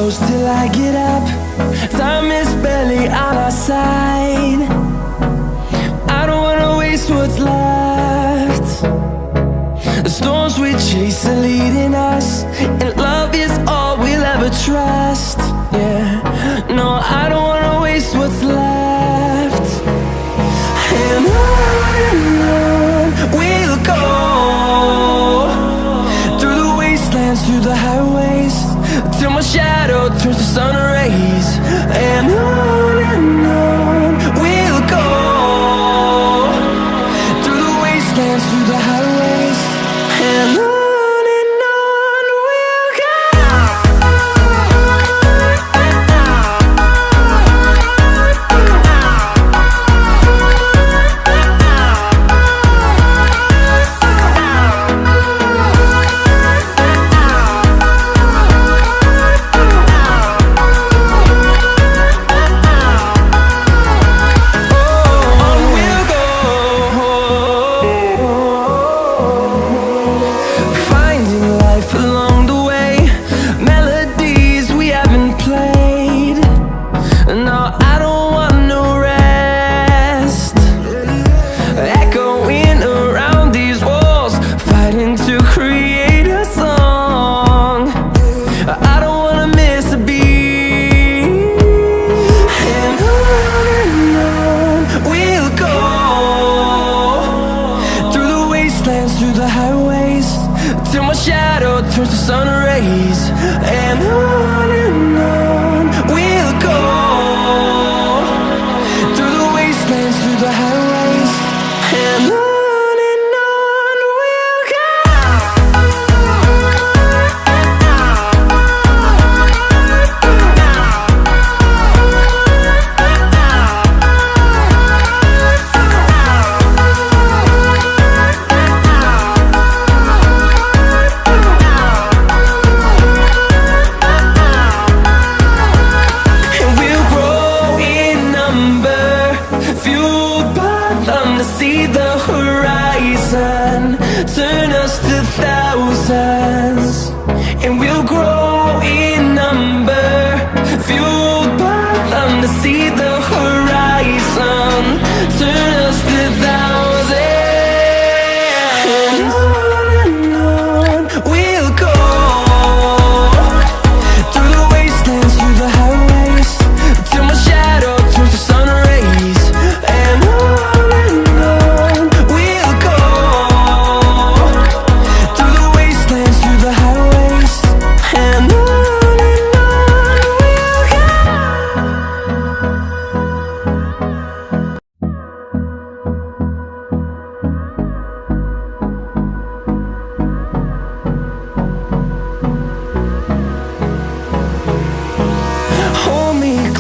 close till I get up. Time is barely on our side. I don't wanna waste what's left. The storms we chase are leading us, and love is all we'll ever trust. Yeah, no, I don't wanna waste what's left. And on we'll go, through the wastelands, through the highways, till my shadow turns to sun rays. And on we'll go, through the wastelands, through the highways, and on we'll go. Along the way, melodies we haven't played. No, I don't want no rest. Echoing around these walls, fighting to create a song. I don't wanna miss a beat. And on we'll go, through the wastelands, through the highways, till my shadow turns to sun rays. And on we'll go, through the wastelands, through the highways, and on we'll go. See the horizon, turn us to thousands, and we'll grow in number, fueled by them. To see the horizon, turn us to thousands, and on we'll go, through the wastelands, through the highways, till my shadow turns to sun rays. And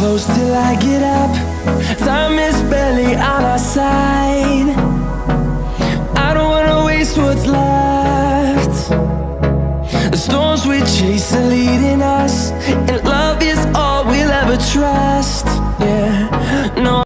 close till I get up. Time is barely on our side.